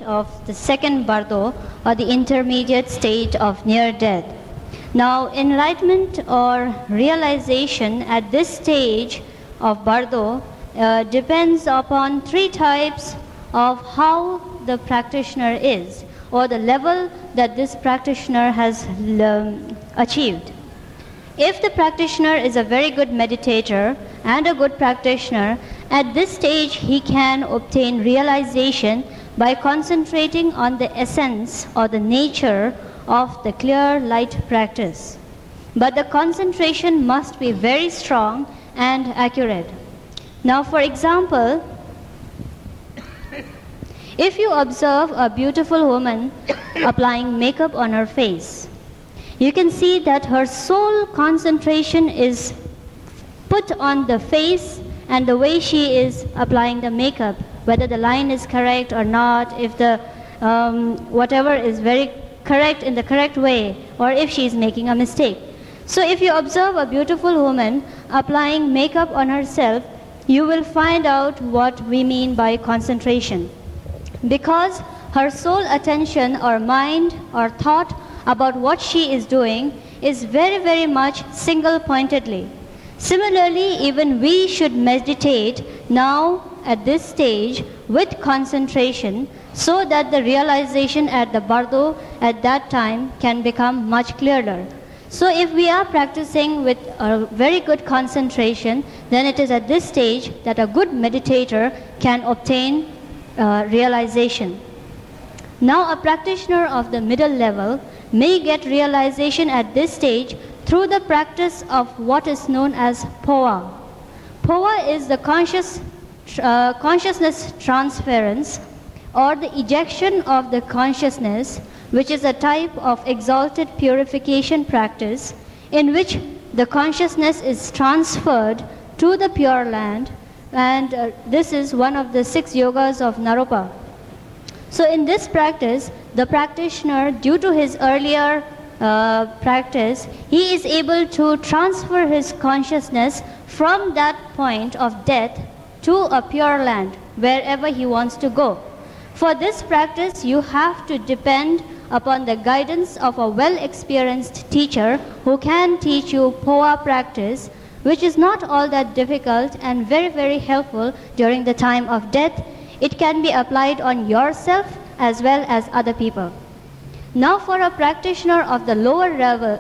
of the second bardo, or the intermediate state of near death. Now, enlightenment or realization at this stage of bardo depends upon three types of how the practitioner is, or the level that this practitioner has achieved. If the practitioner is a very good meditator and a good practitioner, at this stage he can obtain realization by concentrating on the essence or the nature of the clear light practice. But the concentration must be very strong and accurate. Now, for example, if you observe a beautiful woman applying makeup on her face, you can see that her sole concentration is put on the face and the way she is applying the makeup, whether the line is correct or not, if the whatever is very correct in the correct way, or if she is making a mistake. So if you observe a beautiful woman applying makeup on herself, you will find out what we mean by concentration. Because her sole attention or mind or thought about what she is doing is very, very much single-pointedly. Similarly, even we should meditate now at this stage with concentration, so that the realization at the bardo at that time can become much clearer. So if we are practicing with a very good concentration, then it is at this stage that a good meditator can obtain realization. Now, a practitioner of the middle level may get realization at this stage through the practice of what is known as poa. Poa is the consciousness transference, or the ejection of the consciousness, which is a type of exalted purification practice in which the consciousness is transferred to the Pure Land, and this is one of the 6 yogas of Naropa. So in this practice, the practitioner, due to his earlier practice, he is able to transfer his consciousness from that point of death to a Pure Land, wherever he wants to go. For this practice, you have to depend upon the guidance of a well-experienced teacher who can teach you poa practice, which is not all that difficult and very, very helpful during the time of death. It can be applied on yourself as well as other people. Now, for a practitioner of the lower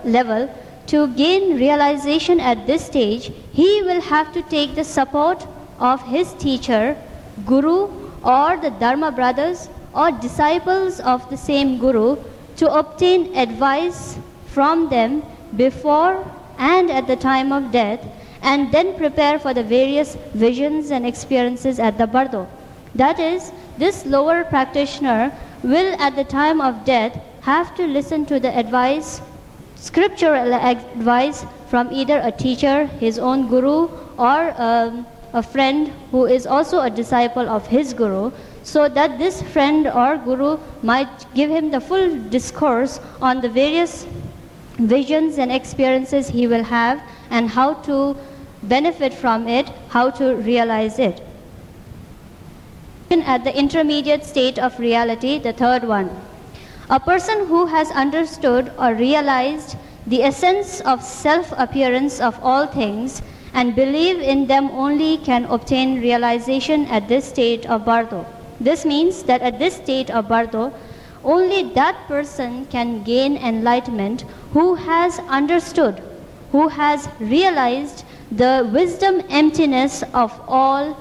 level, to gain realization at this stage, he will have to take the support of his teacher, guru, or the Dharma brothers or disciples of the same guru, to obtain advice from them before and at the time of death, and then prepare for the various visions and experiences at the bardo. That is, this lower practitioner will at the time of death have to listen to the advice, scriptural advice from either a teacher, his own guru, or a friend who is also a disciple of his guru, so that this friend or guru might give him the full discourse on the various visions and experiences he will have, and how to benefit from it, how to realize it. At the intermediate state of reality, the third one, a person who has understood or realized the essence of self-appearance of all things and believe in them only can obtain realization at this state of bardo. This means that at this state of bardo, only that person can gain enlightenment who has understood, who has realized the wisdom emptiness of all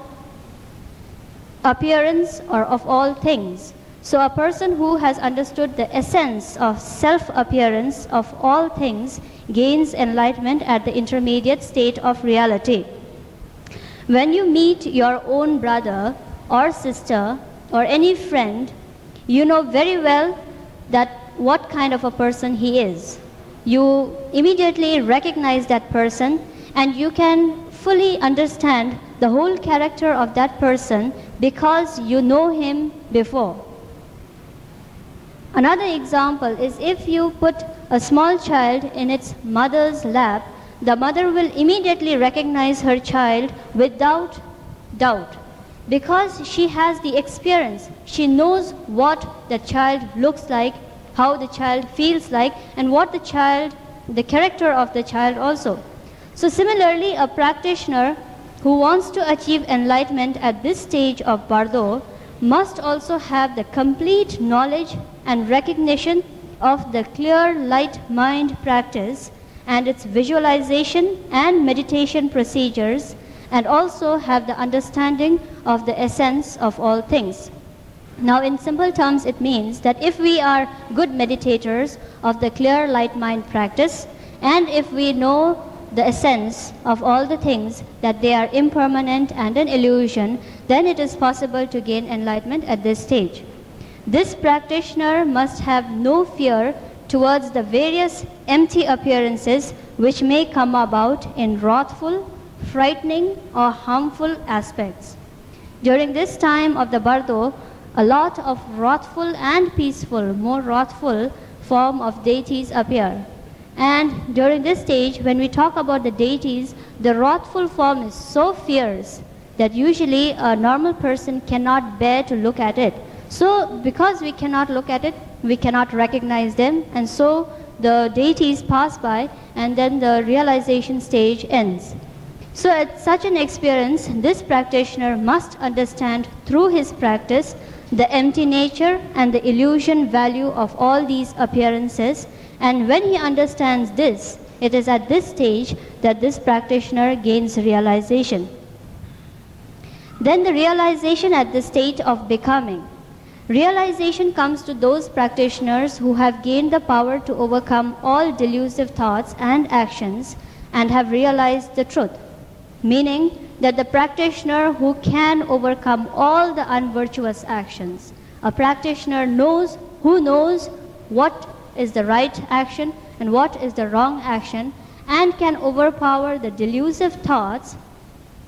appearance or of all things. So a person who has understood the essence of self-appearance of all things gains enlightenment at the intermediate state of reality. When you meet your own brother or sister or any friend, you know very well that what kind of a person he is. You immediately recognize that person, and you can fully understand the whole character of that person because you know him before. Another example is if you put a small child in its mother's lap, the mother will immediately recognize her child without doubt. Because she has the experience. She knows what the child looks like, how the child feels like, and what the character of the child also. So similarly, a practitioner who wants to achieve enlightenment at this stage of Bardo must also have the complete knowledge and recognition of the clear light mind practice and its visualization and meditation procedures, and also have the understanding of the essence of all things. Now, in simple terms, it means that if we are good meditators of the clear light mind practice, and if we know the essence of all the things, that they are impermanent and an illusion, then it is possible to gain enlightenment at this stage. This practitioner must have no fear towards the various empty appearances which may come about in wrathful, frightening, or harmful aspects. During this time of the Bardo, a lot of wrathful and peaceful, more wrathful form of deities appear. And during this stage, when we talk about the deities, the wrathful form is so fierce that usually a normal person cannot bear to look at it. So because we cannot look at it, we cannot recognize them, and so the deities pass by and then the realization stage ends. So at such an experience, this practitioner must understand through his practice the empty nature and the illusion value of all these appearances. And when he understands this, it is at this stage that this practitioner gains realization. Then the realization at the state of becoming. Realization comes to those practitioners who have gained the power to overcome all delusive thoughts and actions and have realized the truth. Meaning that the practitioner who can overcome all the unvirtuous actions. A practitioner knows what is the right action and what is the wrong action, and can overpower the delusive thoughts,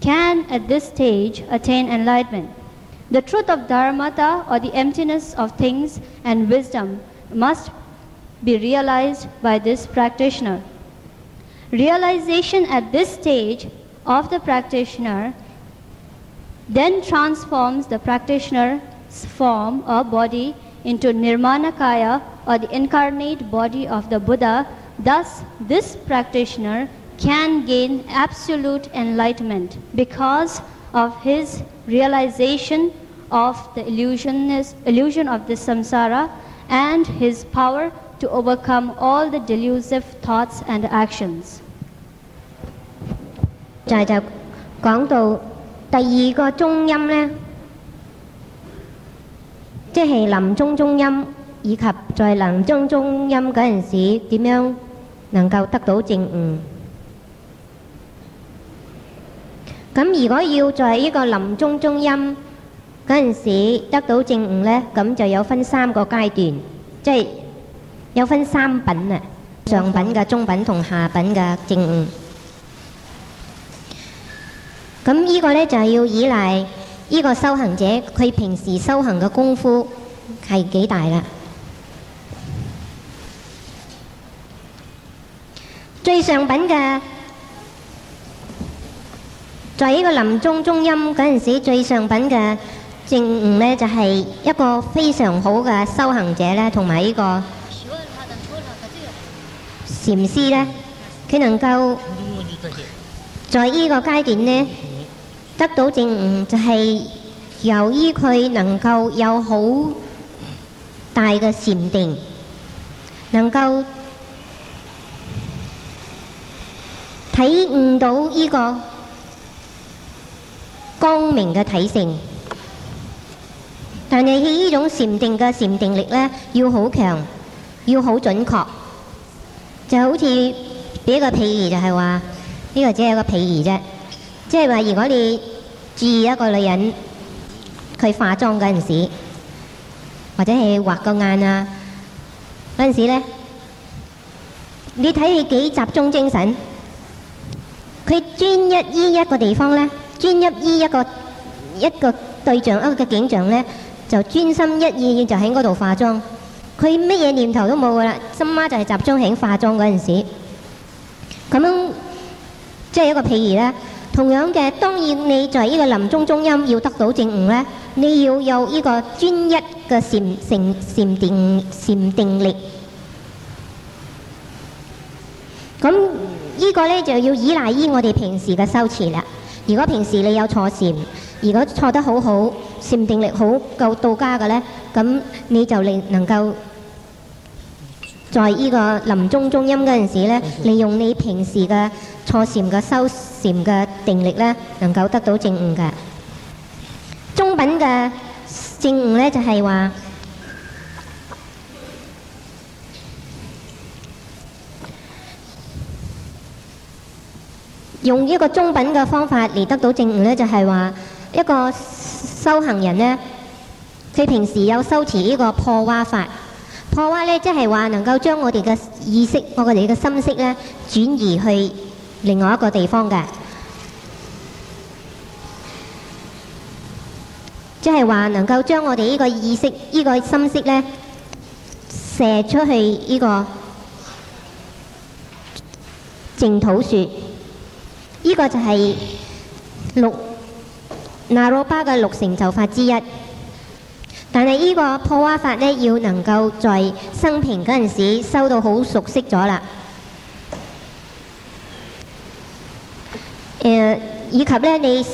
can at this stage attain enlightenment. The truth of dharmata, or the emptiness of things, and wisdom must be realized by this practitioner. Realization at this stage of the practitioner then transforms the practitioner's form or body into Nirmanakaya, or the incarnate body of the Buddha. Thus, this practitioner can gain absolute enlightenment because of his realization of the illusion of the samsara and his power to overcome all the delusive thoughts and actions. 就講到第二個中音呢，即係臨終中音，以及在臨終中音嗰陣時點樣能夠得到證悟。咁如果要在呢個臨終中音嗰陣時得到證悟呢，咁就有分3個階段，即係有分3品啊，上品嘅、中品同下品嘅證悟。咁呢個呢，就係要依賴呢個修行者佢平時修行嘅功夫係幾大啦。最上品嘅，在呢個臨終中音嗰陣時，最上品嘅證悟呢，就係一個非常好嘅修行者呢，同埋呢個禪師呢，佢能夠在呢個階段呢得到證悟，就係由於佢能夠有好大嘅禪定，能夠體悟到呢個光明嘅體性。但係呢種禪定嘅禪定力呢，要好強，要好準確。就好似俾一個譬喻，就係話呢個只係一個譬喻啫。即係話，如果你注意一個女人佢化妝嗰陣時，或者係畫個眼啊嗰陣時咧，你睇佢幾集中精神，佢專一於一個地方咧，專一於一個對象一個景象咧，就專心一意就喺嗰度化妝。佢乜嘢念頭都冇噶啦，心媽就係集中喺化妝嗰陣時。咁樣即係一個譬如咧。同樣嘅，當然你在呢個臨終中陰要得到正悟呢，你要有呢個專一嘅禪定力。咁呢個呢，就要依賴於我哋平時嘅修持啦。如果平時你有坐禪，如果坐得好好，禪定力好夠到家嘅呢，咁你就能夠在呢個臨終中陰嗰陣時呢，利用你平時嘅坐禪嘅修禪嘅定力呢，能夠得到正悟嘅。中品嘅正悟呢，就係話用一個中品嘅方法嚟得到正悟呢，就係話一個修行人呢，佢平時有修持呢個破蛙法。破蛙呢，即係話能夠將我哋嘅意識、我哋嘅心識呢，轉移去另外一個地方嘅，即係話能夠將我哋呢個意識、呢個心識呢，射出去呢個淨土說。呢個就係那魯巴嘅六成就法之一。但係呢個破蛙法呢，要能夠在生平嗰陣時修到好熟悉咗啦。以及呢，你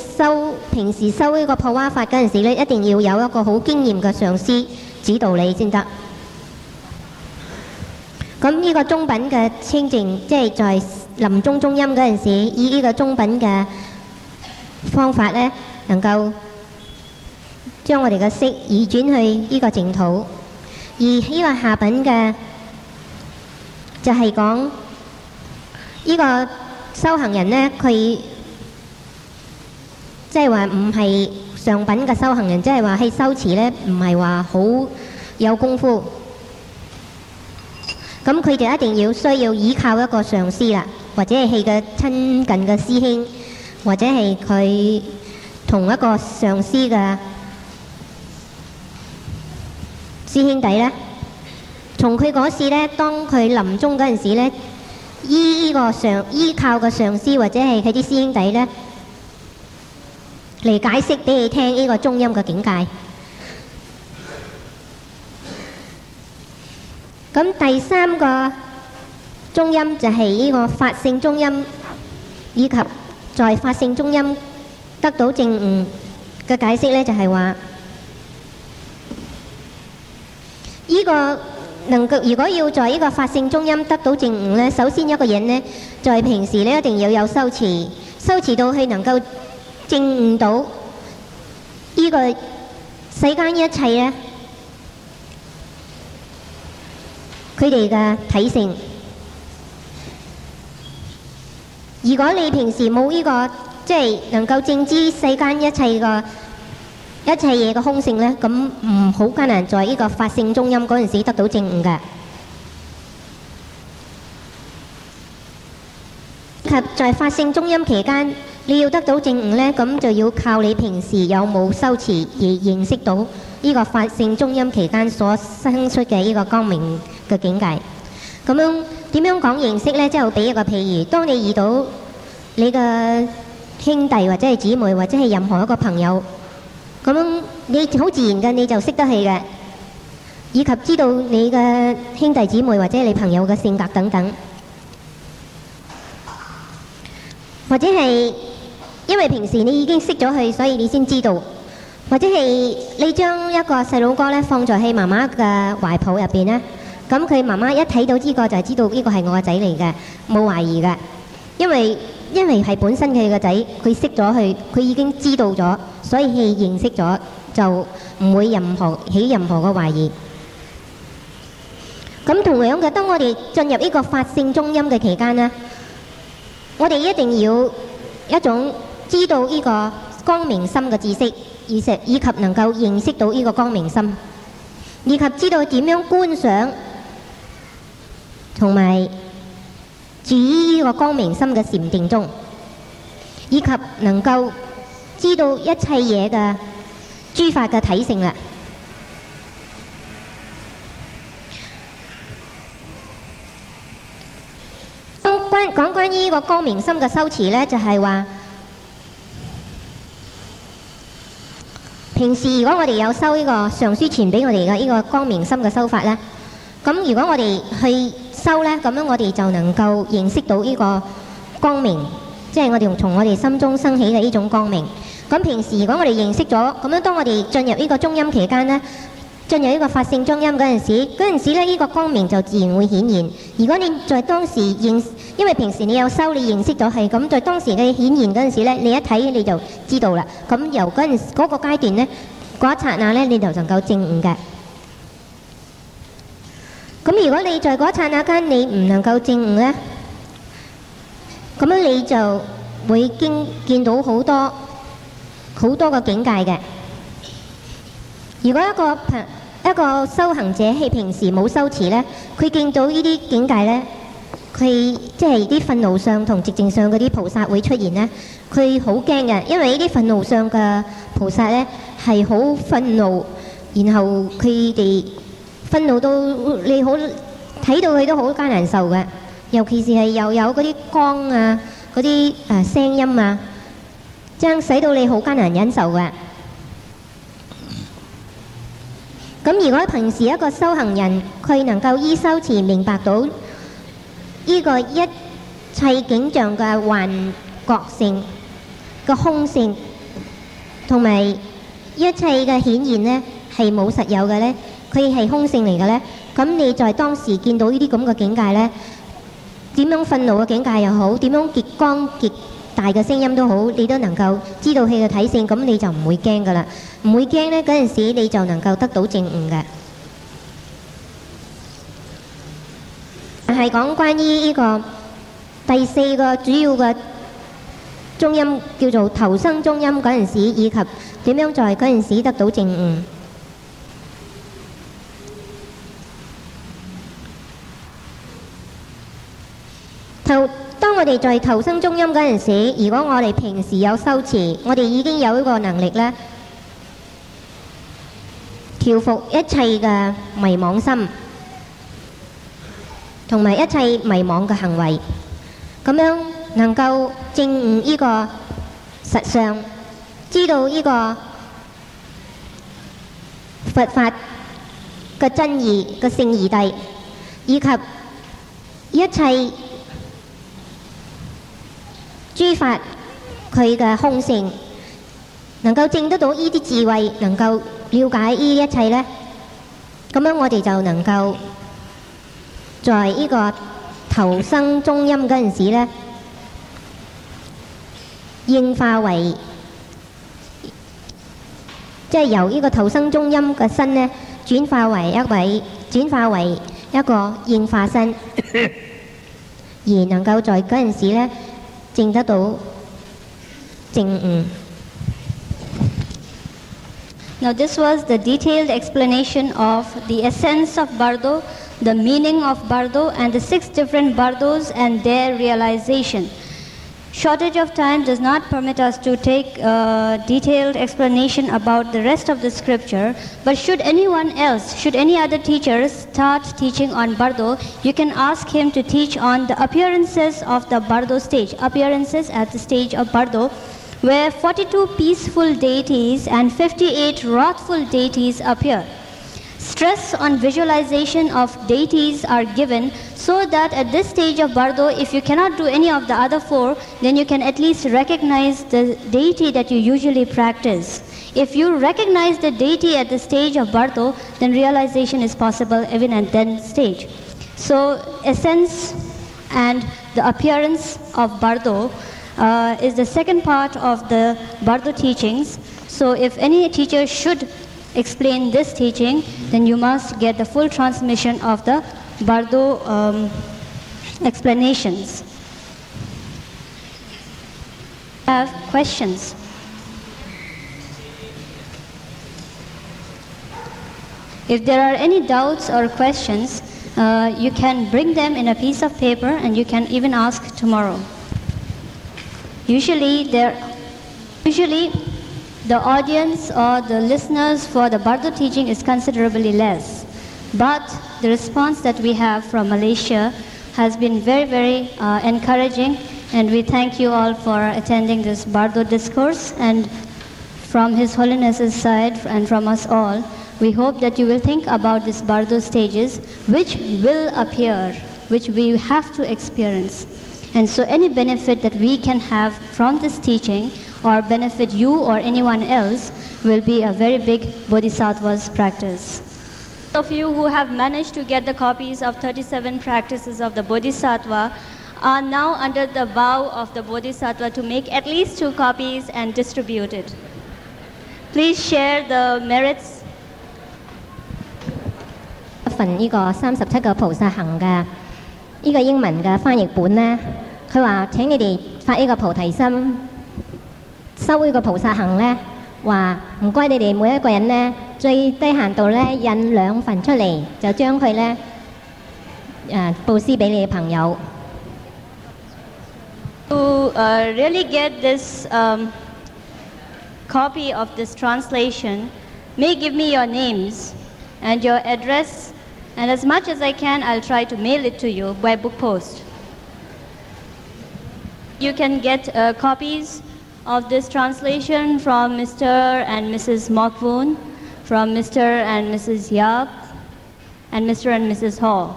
平時修呢個破蛙法嗰陣時呢，一定要有一個好經驗嘅上師指導你先得。咁呢個中品嘅清淨，即係在臨終中陰嗰陣時，以呢個中品嘅方法呢，能夠將我哋嘅色移轉去呢個淨土。而呢個下品嘅就係講呢個修行人呢，佢即係話唔係上品嘅修行人，即係話喺修持呢，唔係話好有功夫。咁佢就一定需要依靠一個上師啦，或者係佢嘅親近嘅師兄，或者係佢同一個上師嘅師兄弟呢，從佢嗰時呢，當佢臨終嗰陣時呢，依靠個上師或者係佢啲師兄弟呢，嚟解釋俾你聽呢個中陰嘅境界。咁第三個中陰就係呢個法性中陰，以及在法性中陰得到正悟嘅解釋呢，就係話呢個能夠如果要在呢個法性中陰得到正悟呢，首先一個人呢，在平時呢，一定要有修持到佢能夠正悟到呢個世間一切呢，佢哋嘅體性。如果你平時冇呢個即係能夠正知世間一切嘢嘅空性呢，咁唔好艱難在呢個法性中陰嗰陣時得到正悟嘅。及在法性中陰期間，你要得到正悟呢，咁就要靠你平時有冇修持而認識到呢個法性中陰期間所生出嘅呢個光明嘅境界。咁樣點樣講認識呢？即係我俾一個譬如，當你遇到你嘅兄弟或者係姊妹或者係任何一個朋友，咁樣你好自然嘅你就識得佢嘅，以及知道你嘅兄弟姊妹或者你朋友嘅性格等等，或者係因為平時你已經識咗佢，所以你先知道，或者係你將一個細佬哥呢放在佢媽媽嘅懷抱入邊呢。咁佢媽媽一睇到呢個就知道呢個係我個仔嚟嘅，冇懷疑嘅，因為係本身佢個仔，佢識咗佢已經知道咗，所以佢認識咗，就唔會起任何嘅懷疑。咁同樣嘅，當我哋進入呢個法性中陰嘅期間呢，我哋一定要一種知道呢個光明心嘅知識，以及能夠認識到呢個光明心，以及知道點樣觀想。同埋住於呢個光明心嘅禪定中，以及能夠知道一切嘢嘅諸法嘅體性啦。講關於呢個光明心嘅修持呢，就係話平時如果我哋有修呢個上書傳俾我哋嘅呢個光明心嘅修法咧，咁如果我哋去修咧，咁樣我哋就能夠認識到呢個光明，即係我哋從我哋心中升起嘅呢種光明。咁平時如果我哋認識咗，咁樣當我哋進入呢個中陰期間咧，進入呢個法性中陰嗰陣時咧，呢個光明就自然會顯現。如果你在當時因為平時你有修，你認識咗係咁，在當時嘅顯現嗰陣時咧，你一睇你就知道啦。咁由嗰個階段咧，嗰一剎那咧，你就能夠證悟嘅。咁如果你在嗰一剎那間你唔能夠證悟咧，咁樣你就會見到好多個境界嘅。如果一個修行者係平時冇修持咧，佢見到呢啲境界咧，佢即係啲憤怒相同寂靜相嗰啲菩薩會出現咧，佢好驚嘅，因為呢啲憤怒相嘅菩薩咧係好憤怒，然後佢哋憤怒到你好睇到佢都好艱難受嘅，尤其是係又有嗰啲光啊、嗰啲聲音啊，將使到你好艱難忍受嘅。咁如果平時一個修行人，佢能夠依修持明白到呢個一切景象嘅幻覺性、嘅空性，同埋一切嘅顯現呢係冇實有嘅呢，佢係空性嚟嘅呢。咁你在當時見到呢啲咁嘅境界呢，點樣憤怒嘅境界又好，點樣極光極大嘅聲音都好，你都能夠知道佢嘅體性，咁你就唔會驚噶啦。唔會驚呢，嗰陣時你就能夠得到證悟嘅。係講關於呢個第四個主要嘅中陰，叫做投生中陰嗰陣時，以及點樣在嗰陣時得到證悟。當我哋在投生中陰嗰陣時，如果我哋平時有修持，我哋已經有呢個能力呢，調伏一切嘅迷惘心，同埋一切迷惘嘅行為，咁樣能夠證悟呢個實相，知道呢個佛法嘅真義嘅聖義諦，以及一切諸法佢嘅空性，能夠證得到呢啲智慧，能夠了解呢一切呢，咁樣我哋就能夠在呢個投生中陰嗰陣時呢，應化為即係由呢個投生中陰嘅身呢，轉化為一個應化身，而能夠在嗰陣時呢證得到證悟。Now this was the detailed explanation of the essence of Bardo, the meaning of Bardo, and the 6 different Bardos and their realization. Shortage of time does not permit us to take detailed explanation about the rest of the scripture, but should anyone else, should any other teacher start teaching on Bardo, you can ask him to teach on the appearances of the Bardo stage, appearances at the stage of Bardo, where 42 peaceful deities and 58 wrathful deities appear. Stress on visualization of deities are given so that at this stage of Bardo, if you cannot do any of the other 4, then you can at least recognize the deity that you usually practice. If you recognize the deity at the stage of Bardo, then realization is possible even at that stage. So essence and the appearance of Bardo is the second part of the Bardo teachings. So if any teacher should explain this teaching, then you must get the full transmission of the Bardo explanations. Have questions? If there are any doubts or questions, you can bring them in a piece of paper and you can even ask tomorrow. Usually the audience or the listeners for the Bardo teaching is considerably less. But the response that we have from Malaysia has been very, very encouraging, and we thank you all for attending this Bardo discourse and from His Holiness's side and from us all, we hope that you will think about these Bardo stages which will appear, which we have to experience. And so any benefit that we can have from this teaching or benefit you or anyone else will be a very big Bodhisattva's practice. Those of you who have managed to get the copies of 37 practices of the Bodhisattva are now under the vow of the Bodhisattva to make at least 2 copies and distribute it. Please share the merits. 份呢個37個菩薩行嘅呢個英文嘅翻譯本呢，佢話請你哋發呢個菩提心，修呢個菩薩行呢，話唔該你哋每一個人呢，最低限度呢印2份出嚟，就將佢呢布施俾你嘅朋友。To really get this copy of this translation, may give me your names and your address, and as much as I can, I'll try to mail it to you by book post. You can get copies of this translation from Mr. and Mrs. Mokvoon, from Mr. and Mrs. Yap, and Mr. and Mrs. Hall.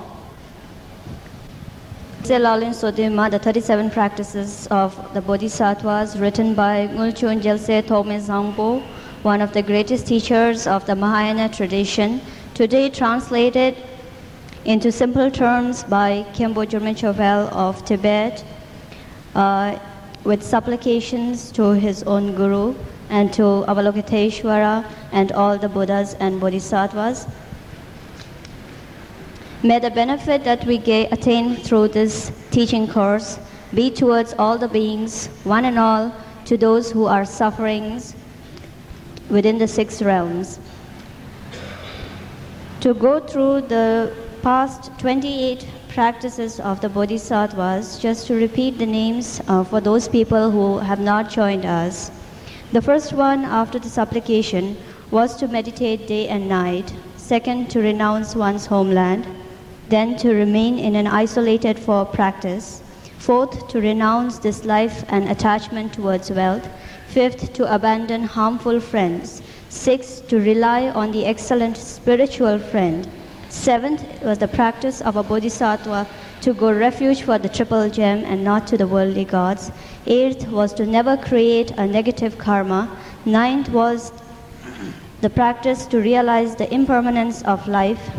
Lalin Sodima, the 37 practices of the Bodhisattvas, written by Ngulchun Jelse Thome Zangpo, one of the greatest teachers of the Mahayana tradition, today translated into simple terms by Khenpo Gyurme Chovel of Tibet, with supplications to his own Guru and to Avalokiteshvara and all the Buddhas and Bodhisattvas. May the benefit that we attain through this teaching course be towards all the beings, one and all, to those who are suffering within the 6 realms. To go through the past 28 practices of the Bodhisattvas, just to repeat the names for those people who have not joined us. The first one after the supplication was to meditate day and night. Second, to renounce one's homeland. Then to remain in an isolated for practice. Fourth, to renounce this life and attachment towards wealth. Fifth, to abandon harmful friends. Sixth, to rely on the excellent spiritual friend. Seventh was the practice of a bodhisattva to go refuge for the triple gem and not to the worldly gods. Eighth was to never create a negative karma. Ninth was the practice to realize the impermanence of life.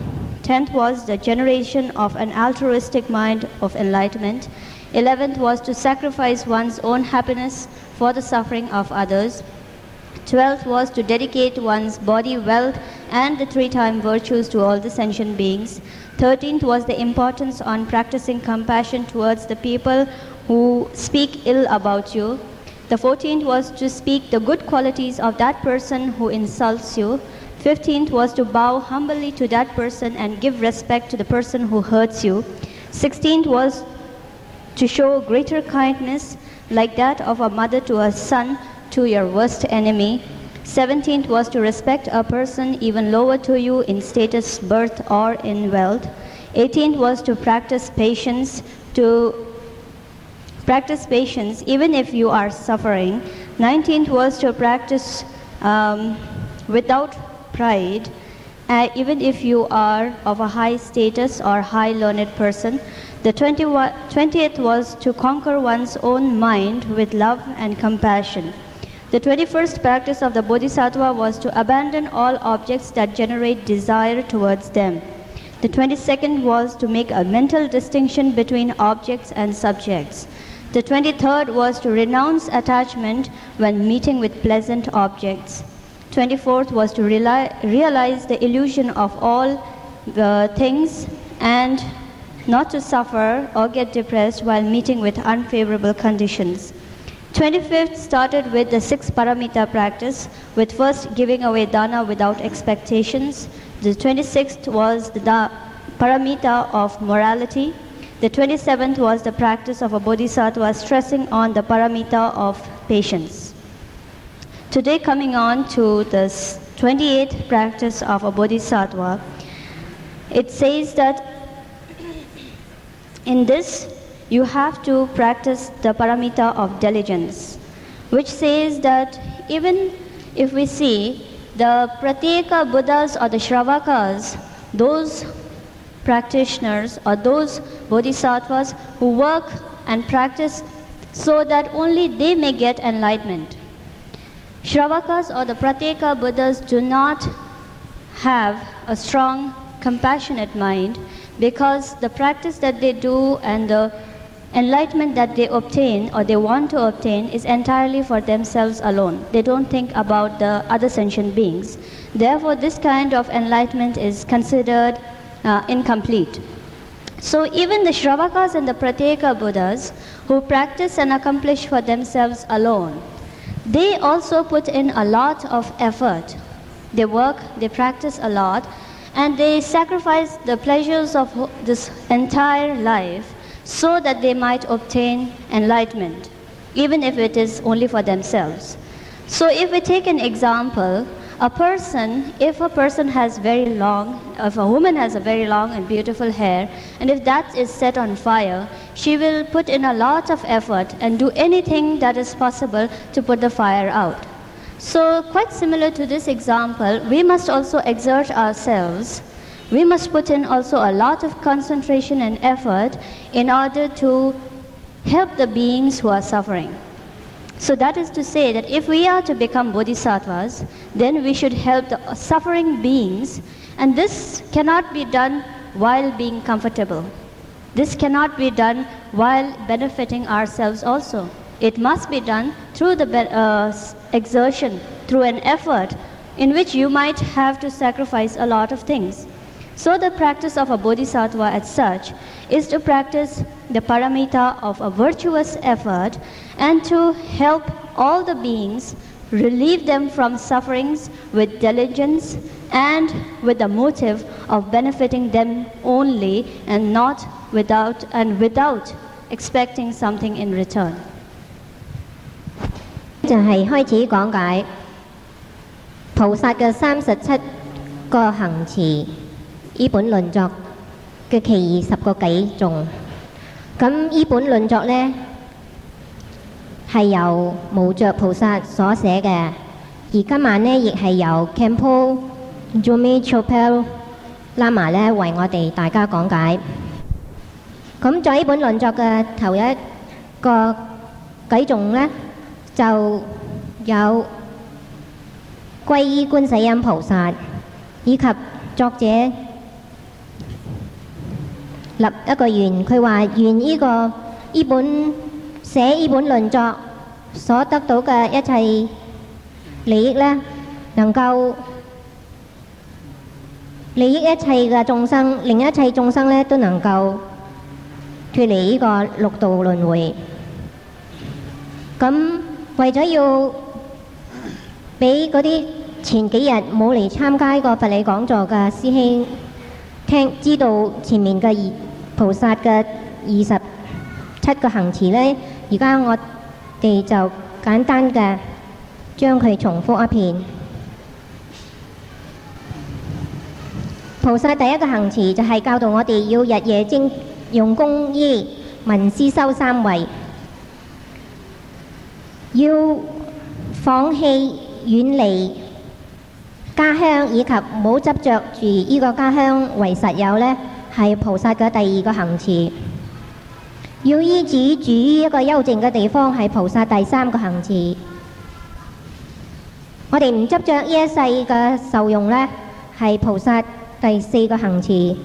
10th was the generation of an altruistic mind of enlightenment. 11th was to sacrifice one's own happiness for the suffering of others. 12th was to dedicate one's body, wealth, and the 3-time virtues to all the sentient beings. 13th was the importance on practicing compassion towards the people who speak ill about you. The 14th was to speak the good qualities of that person who insults you. 15th was to bow humbly to that person and give respect to the person who hurts you. 16th was to show greater kindness like that of a mother to a son to your worst enemy. 17th was to respect a person even lower to you in status, birth, or in wealth. 18th was to practice patience, even if you are suffering. 19th was to practice without pride, even if you are of a high status or high learned person. The 20th was to conquer one's own mind with love and compassion. The 21st practice of the Bodhisattva was to abandon all objects that generate desire towards them. The 22nd was to make a mental distinction between objects and subjects. The 23rd was to renounce attachment when meeting with pleasant objects. 24th was to realize the illusion of all the things and not to suffer or get depressed while meeting with unfavorable conditions. 25th started with the 6 paramita practice, with first giving away dana without expectations. The 26th was the paramita of morality. The 27th was the practice of a bodhisattva, stressing on the paramita of patience. Today, coming on to the 28th practice of a bodhisattva, it says that in this you have to practice the paramita of diligence, which says that even if we see the Pratyeka Buddhas or the Shravakas, those practitioners or those bodhisattvas who work and practice so that only they may get enlightenment. Shravakas or the Pratyeka Buddhas do not have a strong, compassionate mind, because the practice that they do and the enlightenment that they obtain or they want to obtain is entirely for themselves alone. They don't think about the other sentient beings. Therefore, this kind of enlightenment is considered incomplete. So even the Shravakas and the Pratyeka Buddhas who practice and accomplish for themselves alone, they also put in a lot of effort. They work, they practice a lot, and they sacrifice the pleasures of this entire life so that they might obtain enlightenment, even if it is only for themselves. So if we take an example, if a person has very long, if a woman has a very long and beautiful hair, and if that is set on fire, she will put in a lot of effort and do anything that is possible to put the fire out. So quite similar to this example, we must also exert ourselves. We must put in also a lot of concentration and effort in order to help the beings who are suffering. So that is to say that if we are to become bodhisattvas, then we should help the suffering beings, and this cannot be done while being comfortable. This cannot be done while benefiting ourselves also. It must be done through the exertion, through an effort in which you might have to sacrifice a lot of things. So the practice of a bodhisattva as such is to practice the paramita of a virtuous effort and to help all the beings, relieve them from sufferings with diligence and with the motive of benefiting them only and not without expecting something in return. 就係開始講解菩薩嘅37個行持呢本論作嘅其餘10個偈頌。咁呢本論作呢，係由無著菩薩所寫嘅，而今晚呢，亦係由 Khenpo Jome Chopel Lama 呢為我哋大家講解。咁在呢本論作嘅頭一個偈頌呢，就有歸依觀世音菩薩，以及作者立一個願，佢話願寫呢本論作所得到嘅一切利益呢，能夠利益一切嘅眾生，令一切眾生呢都能夠脫離呢個六道輪迴。咁為咗要俾嗰啲前幾日冇嚟參加個佛理講座嘅師兄知道前面嘅菩薩嘅27個行持呢，而家我哋就簡單嘅將佢重複一遍。菩薩第一個行持就係教導我哋要日夜用功於聞思修三位，要放棄遠離家鄉，以及唔好執着住呢個家鄉為實有呢，係菩薩嘅第二個行持。要依止住於一個幽靜嘅地方，係菩薩第三個行持。我哋唔執着呢一世嘅受用呢，係菩薩第四個行持。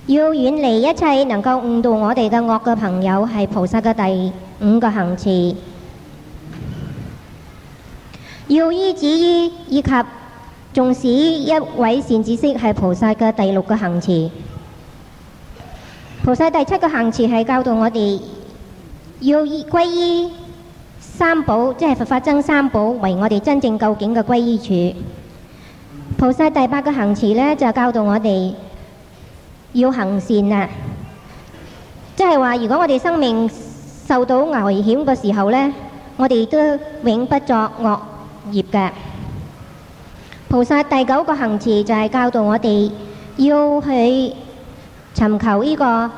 要遠離一切能夠誤導我哋嘅惡嘅朋友，係菩薩嘅第五個行持。要依止於以及重視一位善知識，係菩薩嘅第六個行持。菩薩第七個行持係教導我哋要歸依三寶，即係佛法僧三寶為我哋真正究竟嘅歸依處。菩薩第八個行持呢，就教導我哋要行善啊，即係話如果我哋生命受到危險嘅時候呢，我哋都永不作惡業嘅。菩薩第九個行持就係教導我哋要去尋求呢個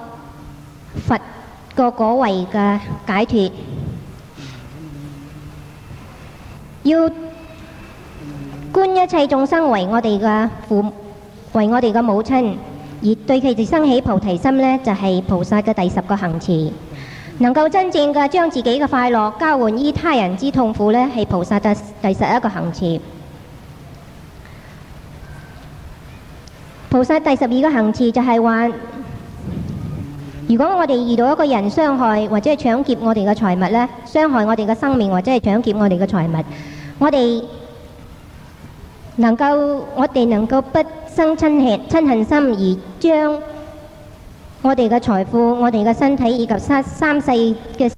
佛個果位嘅解脫，要觀一切眾生為我哋嘅為我哋嘅母親，而對佢哋生起菩提心呢，就係菩薩嘅第10個行持。能夠真正嘅將自己嘅快樂交換於他人之痛苦呢，係菩薩嘅第11個行持。菩薩第12個行持就係話，如果我哋遇到一個人傷害或者係搶劫我哋嘅財物呢，傷害我哋嘅生命或者係搶劫我哋嘅財物，我哋能夠不生嗔恨心，而將我哋嘅財富、我哋嘅身體以及三世嘅